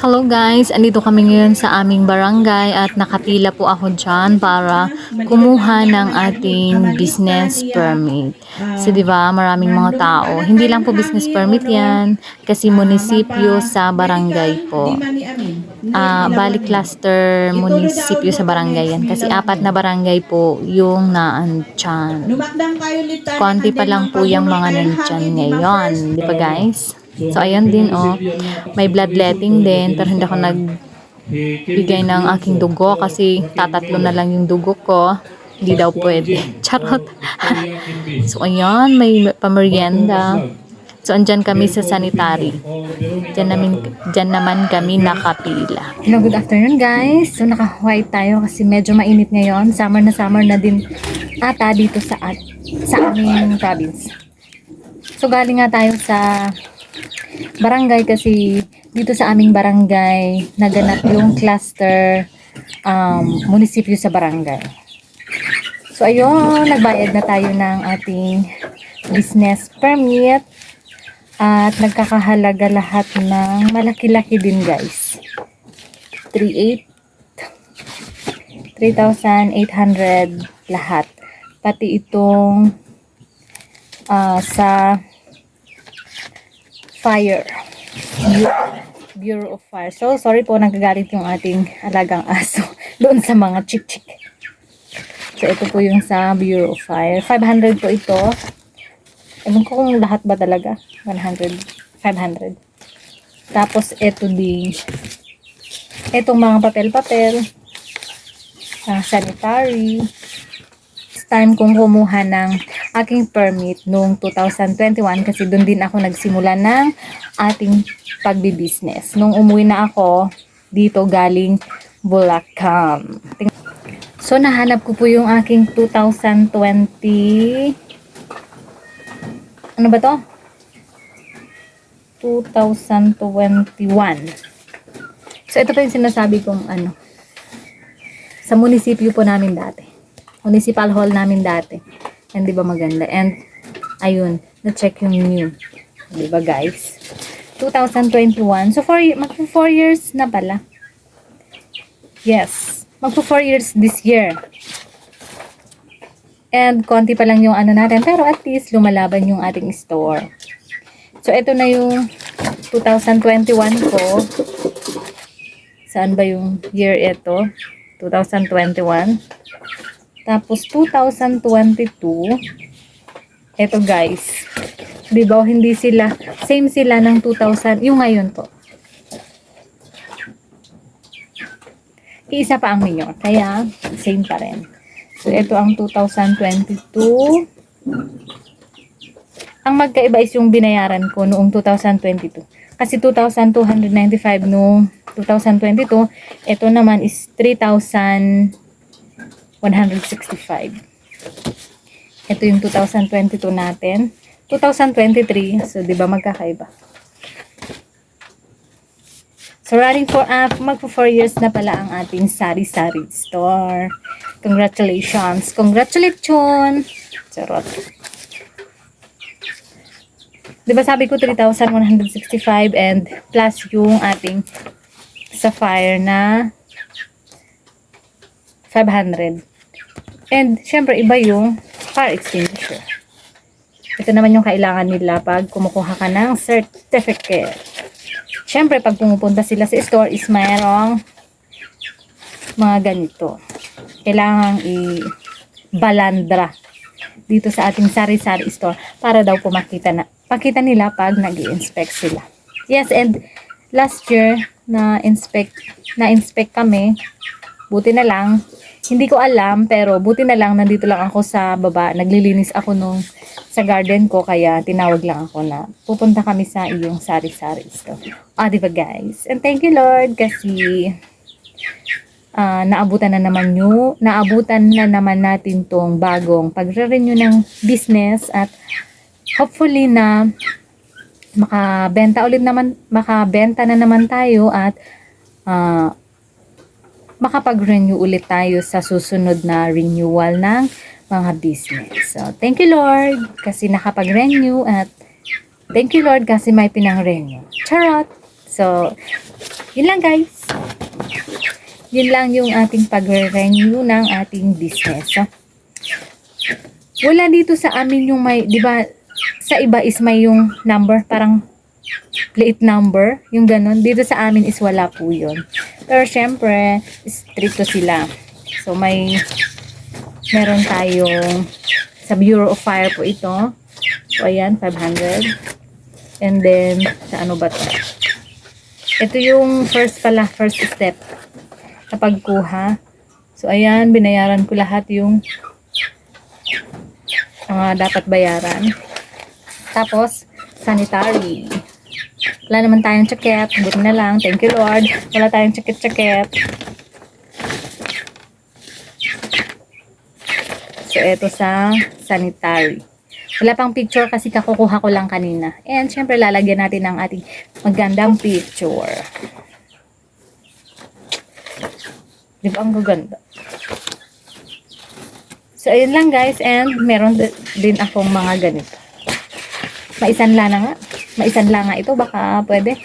Hello guys, andito kami ngayon sa aming barangay at nakapila po ako dyan para kumuha ng ating business permit. So diba, maraming mga tao. Hindi lang po business permit yan, kasi munisipyo sa barangay po. Bali cluster munisipyo sa barangay yan, kasi 4 na barangay po yung naandyan. Konti pa lang po yung mga nandyan ngayon, di ba guys? So, ayan din, oh. May bloodletting din, pero hindi ako nagbigay ng aking dugo kasi tatatlo na lang yung dugo ko. Hindi daw pwede. Charot. So, ayan, may pamerienda. So, andyan kami sa sanitary. Dyan naman kami nakapila. Hello, good afternoon, guys. So, naka-white tayo kasi medyo mainit ngayon. Summer na din ata dito sa aming province. So, galing nga tayo sa barangay kasi dito sa aming barangay naganap yung cluster munisipyo sa barangay. So ayun, nagbayad na tayo ng ating business permit at nagkakahalaga lahat ng malaki-laki din guys. 3,800 lahat. Pati itong sa Fire. Bureau of Fire. So, sorry po, nagagalit yung ating alagang aso doon sa mga chik-chik. So, ito po yung sa Bureau of Fire. 500 po ito. Ewan ko kung lahat ba talaga. 100, 500. Tapos, ito din. Itong mga papel-papel. Sanitary. Time kong kumuha ng aking permit noong 2021 kasi doon din ako nagsimula ng ating pagbi-business. Nung umuwi na ako dito galing Bulacan. So nahanap ko po yung aking 2020 ano ba to? 2021. So ito pa yung sinasabi kong sa munisipyo po namin dati. Municipal hall namin dati. And di ba maganda? And ayun, na-check yung new. Di ba guys? 2021. So magpo 4 years na pala. Yes. Magpo 4 years this year. And konti pa lang yung natin. Pero at least lumalaban yung ating store. So ito na yung 2021 ko. Saan ba yung year ito? 2021. Tapos, 2022, eto guys, diba, hindi sila, same sila ng 2000, yung ngayon po. Iisa pa ang mayor, kaya, same pa rin. So, ito ang 2022. Ang magkaiba is yung binayaran ko noong 2022. Kasi 2,295 noong 2022, ito naman is 3,165. Ito yung 2022 natin. 2023, so di ba magkakaiba? So running for magpo 4 years na pala ang ating sari-sari store. Congratulations. Congratulations. Charot. Di ba sabi ko 3,165 and plus yung ating Sapphire na 500. And, syempre, iba yung fire extinguisher. Ito naman yung kailangan nila pag kumukuha ka ng certificate. Syempre, pag pumupunta sila sa store is mayroong mga ganito. Kailangan i-balandra dito sa ating sari-sari store para daw po pakita nila pag nag-i-inspect sila. Yes, and last year, na-inspect kami. Buti na lang, hindi ko alam, pero buti na lang, nandito lang ako sa baba. Naglilinis ako sa garden ko, kaya tinawag lang ako na pupunta kami sa iyong sari-sari store. Diba guys? And thank you Lord, kasi naabutan na naman natin tong bagong pagre-renew ng business at hopefully na makabenta na naman tayo at makapag-renew ulit tayo sa susunod na renewal ng mga business. So, thank you Lord kasi nakapag-renew at thank you Lord kasi may pinang-renew. Charot! So, So, yun lang guys. Yun lang yung ating pag-renew ng ating business. So, wala dito sa amin yung may, di ba, sa iba is may yung number, parang plate number, yung ganun. Dito sa amin is wala po yun. Pero syempre, stricto sila. So, meron tayong, sa Bureau of Fire po ito. So, ayan, 500. And then, sa ano ba to? Ito yung first step sa pagkuha. So, ayan, binayaran ko lahat yung mga dapat bayaran. Tapos, sanitary. Wala naman tayong tsaket. Buti na lang. Thank you, Lord. Wala tayong tsaket-tsaket. So, ito sa sanitary. Wala pang picture kasi kakukuha ko lang kanina. And, syempre, lalagyan natin ng ating magandang picture. Di ba ang gaganda? So, ayun lang guys. And, meron din akong mga ganito. Maisanla na nga. Maisanla nga ito. Baka pwede.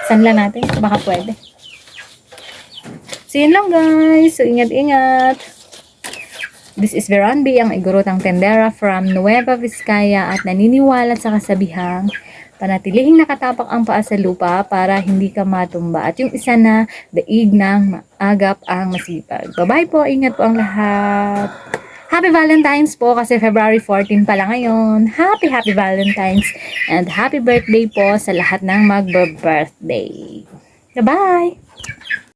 Sanla natin. Baka pwede. So, yun lang guys. So, ingat-ingat. This is Veranby, ang igurutang tendera from Nueva Vizcaya at naniniwala sa kasabihang panatilihing nakatapak ang paa sa lupa para hindi ka matumba. At yung isa na, daig ng maagap ang masipag. Bye-bye po. Ingat po ang lahat. Happy Valentine's po kasi February 14 pala ngayon. Happy Valentine's and happy birthday po sa lahat ng magbe-birthday. Bye-bye!